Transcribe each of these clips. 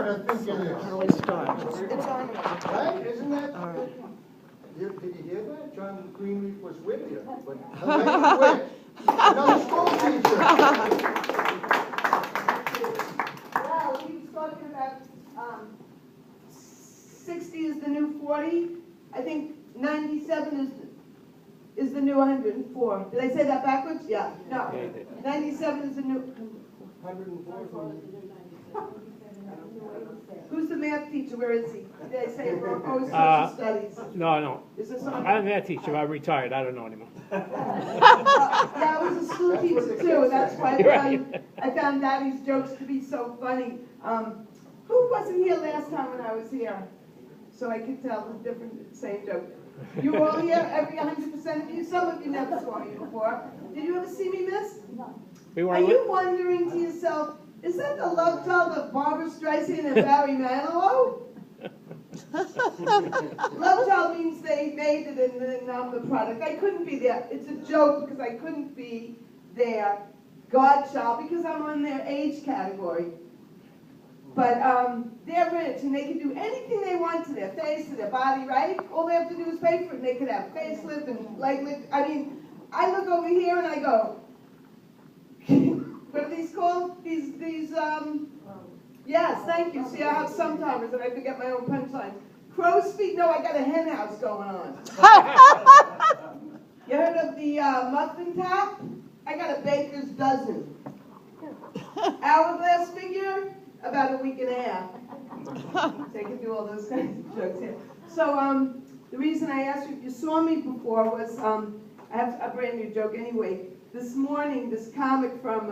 I think it is. How do we start? It's on. Right, isn't that? All right. Did you hear that? John Greenleaf was with you, but Elaine quit. Another school teacher. Well, he was talking about 60 is the new 40. I think 97 is the new 104. Did I say that backwards? Yeah. No. 97 is the new 104. Who's the math teacher? Where is he? Did I say it wrong? Oh, social studies. No. Is this on? I'm a math teacher. I'm retired. I don't know anymore. Yeah, I was a school teacher too, and that's why I found Daddy's jokes to be so funny. Who wasn't here last time when I was here? So I could tell the different, same joke. You were all here, every 100% of you? Some of you never saw me before. Did you ever see me, miss? No. Are you wondering to yourself, is that the love child of Barbara Streisand and Barry Manilow? Love child means they made it and then I'm the product. I couldn't be there. It's a joke because I couldn't be their godchild because I'm on their age category. But they're rich and they can do anything they want to their face, to their body, right? All they have to do is pay for it. They could have facelift and leg lift. I mean, I look over here and I go, what are these called? Yes, thank you. See, I have some timers and I forget my own punchlines. Crow's feet? No, I got a hen house going on. You heard of the muffin tap? I got a baker's dozen. Hourglass figure? About a week and a half. They can do all those kinds of jokes here. So the reason I asked you if you saw me before was, I have a brand new joke anyway. This morning, this comic from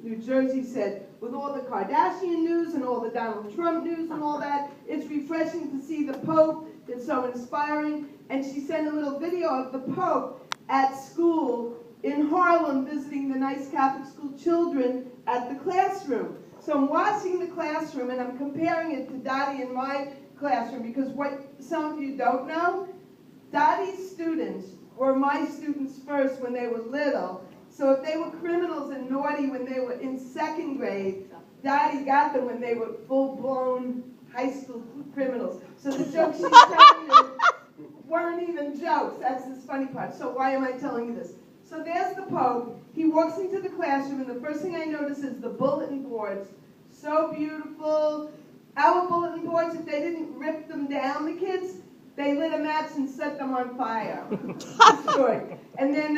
New Jersey said, with all the Kardashian news and all the Donald Trump news and all that, it's refreshing to see the Pope. It's so inspiring. And she sent a little video of the Pope at school in Harlem visiting the nice Catholic school children at the classroom. So I'm watching the classroom and I'm comparing it to Dottie and my classroom because what some of you don't know, Dottie's students were my students first when they were little. So if they were criminals and naughty when they were in second grade, Dottie got them when they were full-blown high school criminals. So the jokes she's telling you weren't even jokes. That's the funny part. So why am I telling you this? So there's the Pope. He walks into the classroom, and the first thing I notice is the bulletin boards. So beautiful. Our bulletin boards, if they didn't rip them down, the kids, they lit a match and set them on fire. Story. And then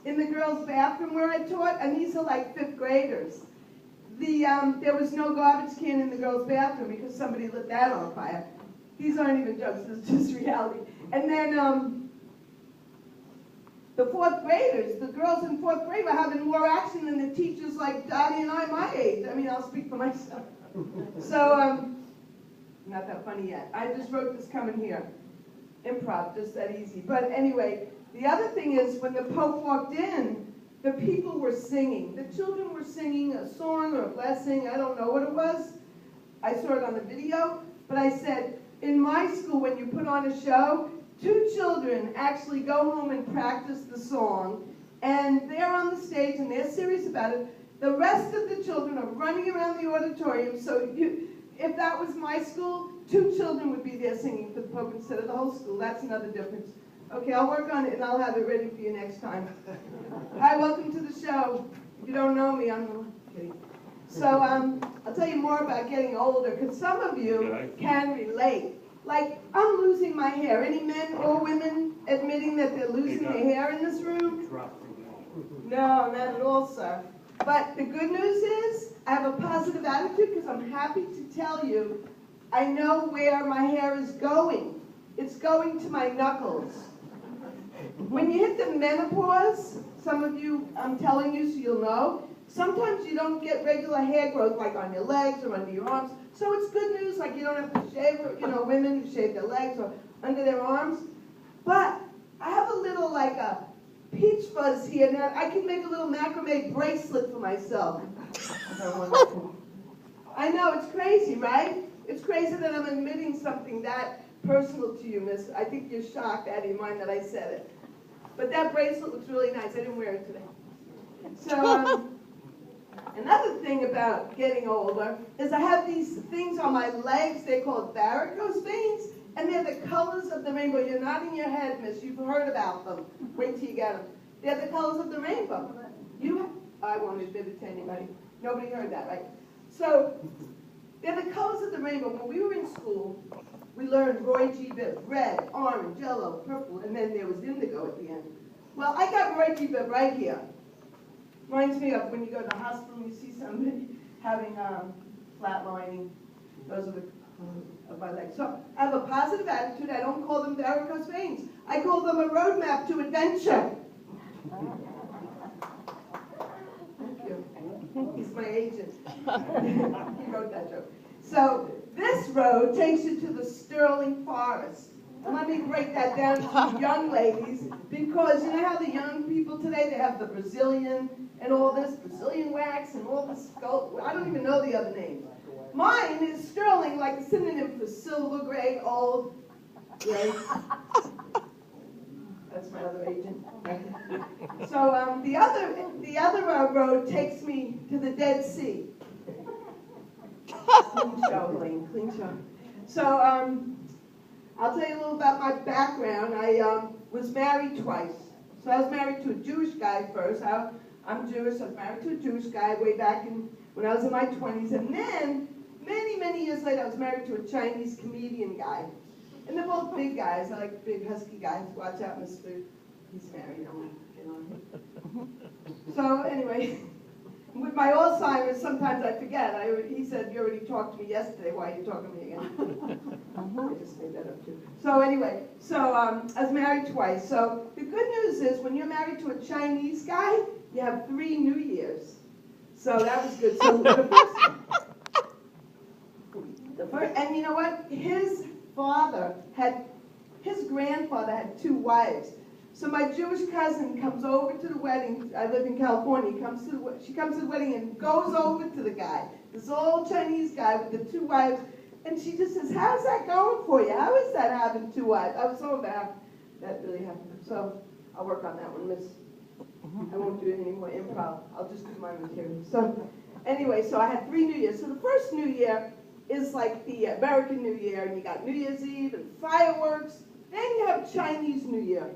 in the girls' bathroom where I taught, and these are like 5th graders, there was no garbage can in the girls' bathroom because somebody lit that on fire. These aren't even jokes, this is just reality. And then the 4th graders, the girls in 4th grade were having more action than the teachers like Dottie and I, my age. I mean, I'll speak for myself. So, not that funny yet. I just wrote this coming here. Improv, just that easy. But anyway, the other thing is when the Pope walked in, the people were singing. The children were singing a song or a blessing. I don't know what it was. I saw it on the video. But I said, in my school, when you put on a show, 2 children actually go home and practice the song, and they're on the stage and they're serious about it. The rest of the children are running around the auditorium, so if that was my school, 2 children would be there singing for the Pope instead of the whole school. That's another difference. Okay, I'll work on it and I'll have it ready for you next time. Hi, welcome to the show. If you don't know me, I'm kidding. So I'll tell you more about getting older, because some of you can relate. Like, I'm losing my hair. Any men or women admitting that they're losing their hair in this room? No, not at all, sir. But the good news is, I have a positive attitude because I'm happy to tell you I know where my hair is going. It's going to my knuckles. When you hit the menopause, some of you, I'm telling you so you'll know, sometimes you don't get regular hair growth like on your legs or under your arms. So it's good news, like you don't have to shave, women who shave their legs or under their arms. But I have a little, like a peach fuzz here. Now I can make a little macrame bracelet for myself. I know, it's crazy, right? It's crazy that I'm admitting something that personal to you, miss. I think you're shocked out of your mind that I said it. But that bracelet looks really nice. I didn't wear it today. So, Another thing about getting older is I have these things on my legs. They're called varicose veins, and they're the colors of the rainbow. You're nodding your head, miss. You've heard about them. Wait till you get them. They're the colors of the rainbow. I won't admit it to anybody. Nobody heard that, right? So they're the colors of the rainbow. When we were in school, we learned Roy G. Biv, red, orange, yellow, purple, and then there was indigo at the end. Well, I got Roy G. Biv right here. Reminds me of when you go to the hospital and you see somebody having flatlining. Those are the colors of my legs. So I have a positive attitude. I don't call them varicose veins. I call them a roadmap to adventure. Thank you. He's my agent. He wrote that joke. So this road takes you to the Sterling Forest. And let me break that down to you young ladies, because you know how the young people today, they have the Brazilian and all this, Brazilian wax and all this gold. I don't even know the other names. Mine is sterling, like a synonym for silver, gray, old, gray. That's my other agent. So the other road takes me to the Dead Sea. Clean show, Elaine, clean show. So I'll tell you a little about my background. I was married twice. So I was married to a Jewish guy first. I'm Jewish. I was married to a Jewish guy way back when I was in my 20s. And then, many years later, I was married to a Chinese comedian guy. And they're both big guys. I like big, husky guys. Watch out, Mr. He's married. I won't get on him. So anyway, with my Alzheimer's, sometimes I forget. He said, you already talked to me yesterday. Why are you talking to me again? I just made that up too. So anyway, I was married twice. So the good news is when you're married to a Chinese guy, you have 3 New Years. So that was good. So the first, and you know what? His grandfather had 2 wives. So my Jewish cousin comes over to the wedding. I live in California. She comes to the wedding and goes over to the guy, this old Chinese guy with the 2 wives. And she just says, how's that going for you? How is that having 2 wives? I was so bad that really happened. So I'll work on that one, miss. I won't do any more improv. I'll just do my material. So anyway, so I had 3 New Years. So the first New Year is like the American New Year, and you got New Year's Eve and fireworks. Then you have Chinese New Year.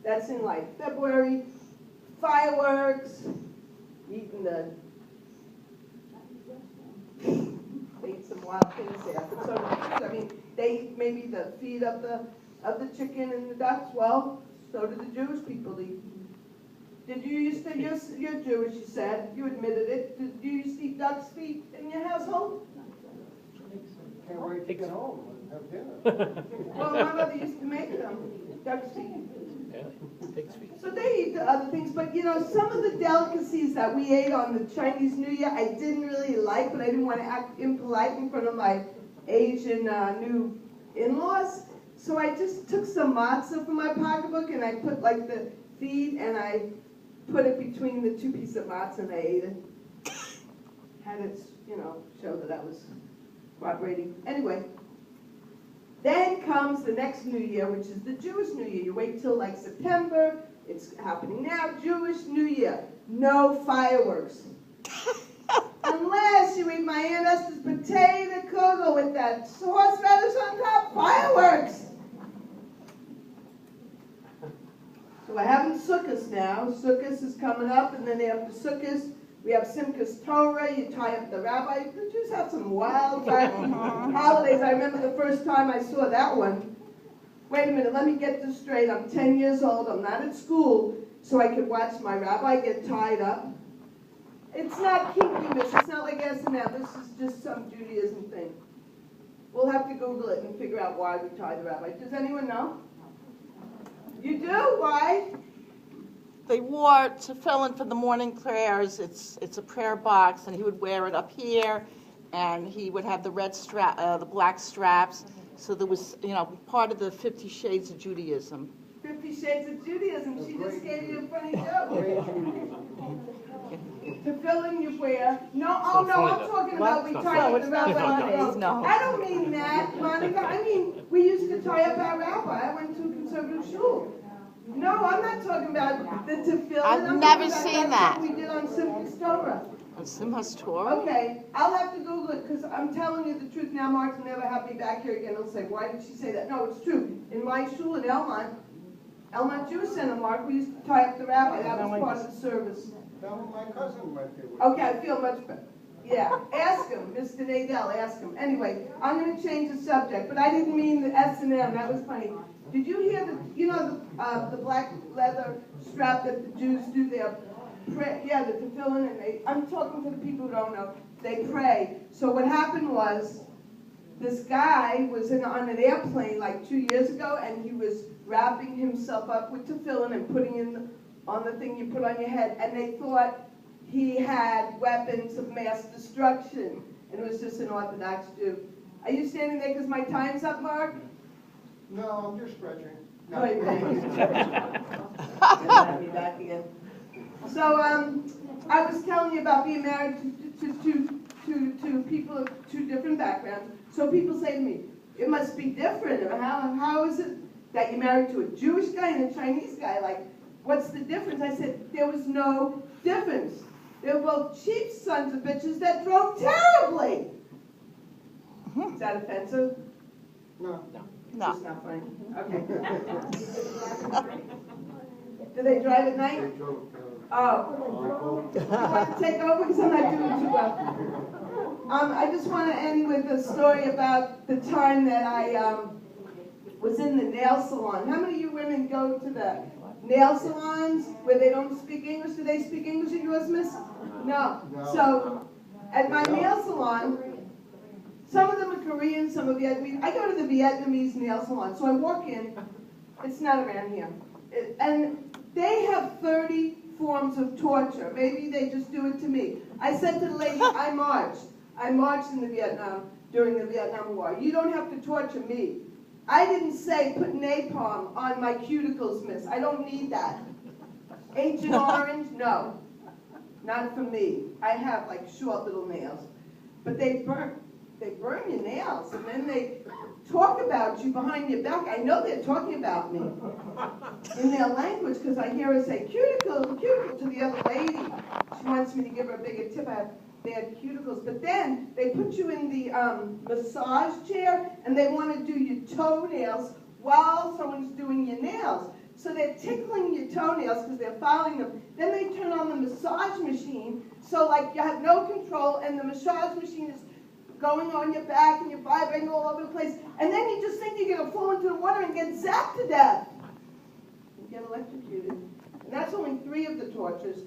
That's in like February. Fireworks, eating they eat some wild things there. So, I mean, they eat maybe the feet of the chicken and the ducks. Well, so do the Jewish people eat. Did you used to, you're Jewish, you said, you admitted it. Did you used to eat duck's feet in your household? Can't wait to get home and have dinner. Well, my mother used to make them, duck's feet. Yeah, pig's feet. So they eat the other things, but you know, some of the delicacies that we ate on the Chinese New Year, I didn't really like, but I didn't want to act impolite in front of my Asian new in-laws. So I just took some matzah from my pocketbook and I put like the feet and I put it between the 2 pieces of matzah and I ate it. Had it, you know, show that I was cooperating. Anyway. Then comes the next New Year, which is the Jewish New Year. You wait till like September. It's happening now. Jewish New Year. No fireworks. Unless you eat my Aunt Esther's potato kugel with that horseradish on top. Fireworks. So we're having Sukkot now. Sukkot is coming up, and then after Sukkot, we have Simchas Torah. You tie up the rabbi. The Jews have some wild holidays. I remember the first time I saw that one. Wait a minute, let me get this straight. I'm 10 years old. I'm not at school, so I could watch my rabbi get tied up. It's not kinkiness. It's not like S&M. This is just some Judaism thing. We'll have to Google it and figure out why we tie the rabbi. Does anyone know? You do? Why? They wore tefillin for the morning prayers. It's a prayer box, and he would wear it up here, and he would have the the black straps. So there was, you know, part of the 50 Shades of Judaism. 50 Shades of Judaism. She just gave you a funny joke. Tefillin you wear. No, oh no, I'm talking about we tie up the rabbi. No. I don't mean that, Monica. I mean, we used to tie up our rabbi. I went to a conservative shul. No, I'm not talking about the tefillin. I've never seen that. We did on Simchas Torah. Simha's Torah? Okay, I'll have to Google it, because I'm telling you the truth now. Mark will never have me back here again. He'll say, why did she say that? No, it's true. In my shul in Elmont Jewish Center, Mark, we used to tie up the rabbi. That was part of the service. That was my cousin went there with. Okay, I feel much better. Yeah, ask him, Mr. Nadell, ask him. Anyway, I'm going to change the subject, but I didn't mean the S&M. That was funny. Did you hear the black leather strap that the Jews do their pray? Yeah, the tefillin, and I'm talking to the people who don't know. They pray. So what happened was, this guy was on an airplane like 2 years ago, and he was wrapping himself up with tefillin and putting in on the thing you put on your head, and they thought he had weapons of mass destruction, and it was just an Orthodox Jew. Are you standing there because my time's up, Mark? No, I'm just stretching. No, you have me back again. So I was telling you about being married to people of two different backgrounds. So people say to me, it must be different. How is it that you're married to a Jewish guy and a Chinese guy? Like, what's the difference? I said, there was no difference. They were both cheap sons of bitches that drove terribly. Is that offensive? No. No. It's not funny. Okay. Do they drive at night? They drove, Oh. You want to take over because I'm not doing too well. I just want to end with a story about the time that I was in the nail salon. How many of you women go to the nail salons where they don't speak English? Do they speak English at yours, miss? No. So, at my nail salon, some of them are Korean, some are Vietnamese. I go to the Vietnamese nail salon, so I walk in. It's not around here. And they have 30 forms of torture. Maybe they just do it to me. I said to the lady, I marched. I marched in the Vietnam during the Vietnam War. You don't have to torture me. I didn't say put napalm on my cuticles, miss. I don't need that. Agent Orange? No. Not for me. I have like short little nails. But they burn your nails, and then they talk about you behind your back. I know they're talking about me in their language, because I hear her say, cuticle, cuticle, to the other lady. She wants me to give her a bigger tip. I have bad cuticles. But then they put you in the massage chair, and they want to do your toenails while someone's doing your nails. So they're tickling your toenails because they're filing them. Then they turn on the massage machine, so like you have no control, and the massage machine is going on your back, and you're vibrating all over the place. And then you just think you're going to fall into the water and get zapped to death. You get electrocuted. And that's only 3 of the tortures.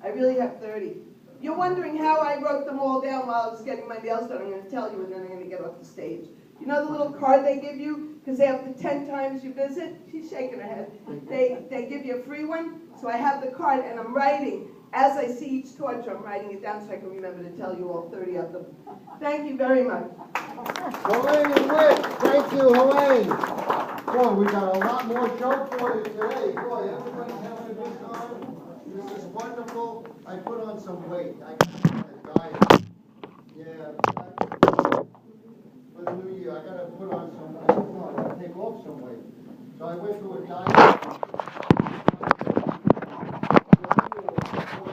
I really have 30. You're wondering how I wrote them all down while I was getting my nails done. I'm going to tell you, and then I'm going to get off the stage. You know the little card they give you? Because after 10 times you visit, she's shaking her head. They give you a free one. So I have the card, and I'm writing. As I see each torture, I'm writing it down so I can remember to tell you all 30 of them. Thank you very much. Helene and Rick, thank you, Helene. Boy, we got a lot more show for you today. Boy, everybody's having a good time. This is wonderful. I put on some weight. I got on a diet. Yeah, for the new year, I got to put on some weight. No, I got to take off some weight. So I went through a diet.